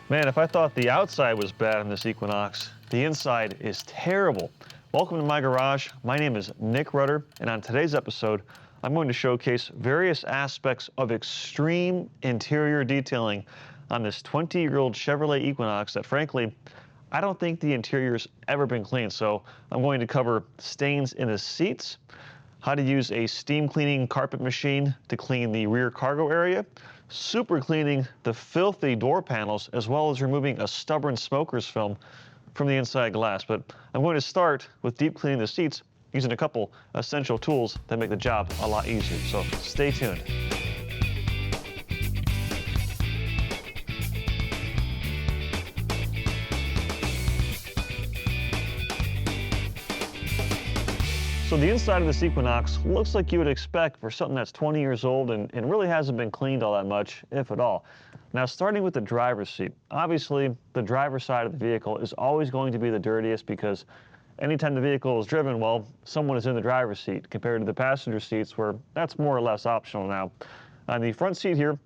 Man, if I thought the outside was bad on this Equinox, the inside is terrible. Welcome to my garage. My name is Nick Rudder, and on today's episode, I'm going to showcase various aspects of extreme interior detailing on this 20-year-old Chevrolet Equinox that, frankly, I don't think the interior's ever been cleaned. So I'm going to cover stains in the seats, how to use a steam cleaning carpet machine to clean the rear cargo area, super cleaning the filthy door panels, as well as removing a stubborn smoker's film from the inside glass. But I'm going to start with deep cleaning the seats using a couple essential tools that make the job a lot easier. So stay tuned. So the inside of this Equinox looks like you would expect for something that's 20 years old and really hasn't been cleaned all that much, if at all. Now, starting with the driver's seat, obviously the driver's side of the vehicle is always going to be the dirtiest because anytime the vehicle is driven, well, someone is in the driver's seat compared to the passenger seats where that's more or less optional now. On the front seat here,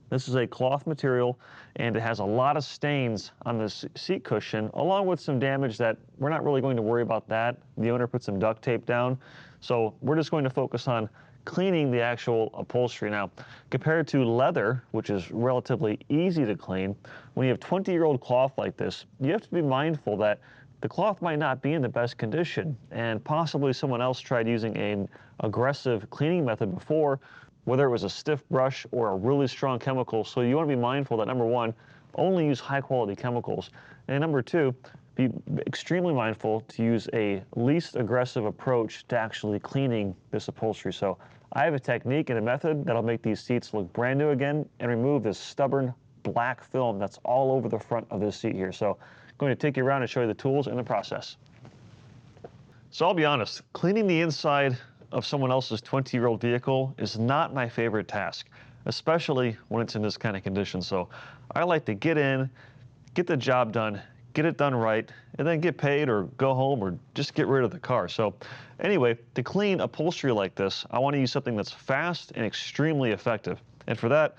this is a cloth material, and it has a lot of stains on the seat cushion, along with some damage that we're not really going to worry about that. The owner put some duct tape down, so we're just going to focus on cleaning the actual upholstery. Now, compared to leather, which is relatively easy to clean, when you have 20-year-old cloth like this, you have to be mindful that the cloth might not be in the best condition, and possibly someone else tried using an aggressive cleaning method before, whether it was a stiff brush or a really strong chemical. So you want to be mindful that, number one, only use high quality chemicals. And number two, be extremely mindful to use a least aggressive approach to actually cleaning this upholstery. So I have a technique and a method that'll make these seats look brand new again and remove this stubborn black film that's all over the front of this seat here. So I'm going to take you around and show you the tools and the process. So I'll be honest, cleaning the inside of someone else's 20-year-old vehicle is not my favorite task, especially when it's in this kind of condition. So I like to get in, get the job done, get it done right, and then get paid or go home or just get rid of the car. So anyway, to clean upholstery like this, I want to use something that's fast and extremely effective. And for that,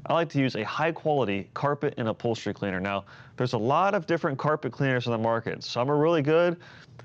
I like to use a high-quality carpet and upholstery cleaner. Now, there's a lot of different carpet cleaners on the market. Some are really good,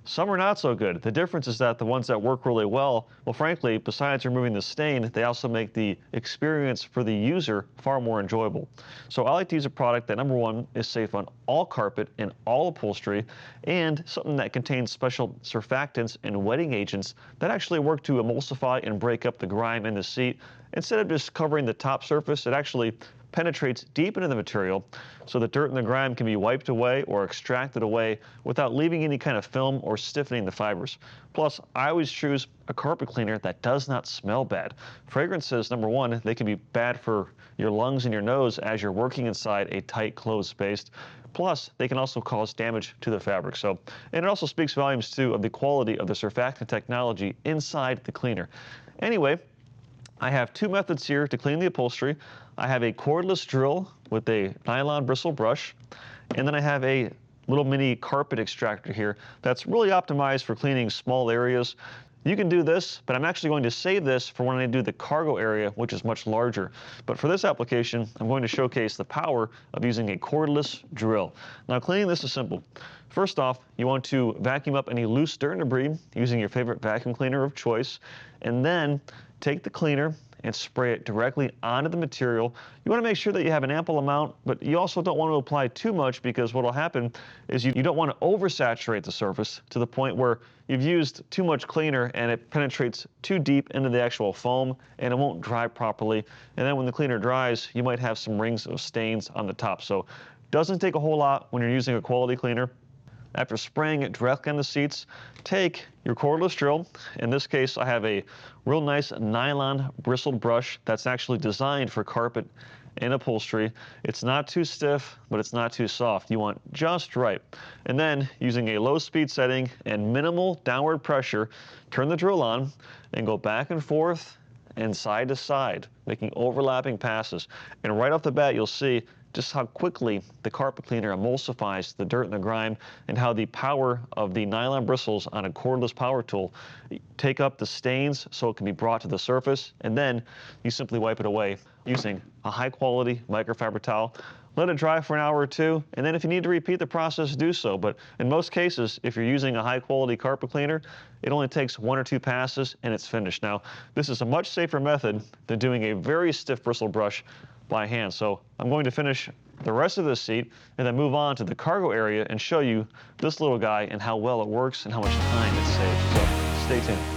some are not so good. The difference is that the ones that work really well, frankly, besides removing the stain, they also make the experience for the user far more enjoyable. So I like to use a product that, number one, is safe on all carpet and all upholstery, and something that contains special surfactants and wetting agents that actually work to emulsify and break up the grime in the seat. Instead of just covering the top surface, it actually penetrates deep into the material so the dirt and the grime can be wiped away or extracted away without leaving any kind of film or stiffening the fibers. Plus, I always choose a carpet cleaner that does not smell bad. Fragrances, number one, they can be bad for your lungs and your nose as you're working inside a tight, closed space. Plus, they can also cause damage to the fabric. So, and it also speaks volumes, too, of the quality of the surfactant technology inside the cleaner. Anyway, I have two methods here to clean the upholstery. I have a cordless drill with a nylon bristle brush, and then I have a little mini carpet extractor here that's really optimized for cleaning small areas. You can do this, but I'm actually going to save this for when I do the cargo area, which is much larger. But for this application, I'm going to showcase the power of using a cordless drill. Now, cleaning this is simple. First off, you want to vacuum up any loose dirt and debris using your favorite vacuum cleaner of choice, and then take the cleaner and spray it directly onto the material. You want to make sure that you have an ample amount, but you also don't want to apply too much because what will happen is you don't want to oversaturate the surface to the point where you've used too much cleaner and it penetrates too deep into the actual foam and it won't dry properly. And then when the cleaner dries, you might have some rings of stains on the top. So it doesn't take a whole lot when you're using a quality cleaner. After spraying it directly on the seats, take your cordless drill. In this case, I have a real nice nylon bristled brush that's actually designed for carpet and upholstery. It's not too stiff, but it's not too soft. You want just right. And then, using a low speed setting and minimal downward pressure, turn the drill on and go back and forth and side to side, making overlapping passes. And right off the bat, you'll see just how quickly the carpet cleaner emulsifies the dirt and the grime, and how the power of the nylon bristles on a cordless power tool take up the stains so it can be brought to the surface, and then you simply wipe it away using a high quality microfiber towel. let it dry for an hour or two, and then if you need to repeat the process, do so. But in most cases, if you're using a high quality carpet cleaner, it only takes 1 or 2 passes and it's finished. Now, this is a much safer method than doing a very stiff bristle brush by hand. So I'm going to finish the rest of this seat and then move on to the cargo area and show you this little guy and how well it works and how much time it saves. So stay tuned.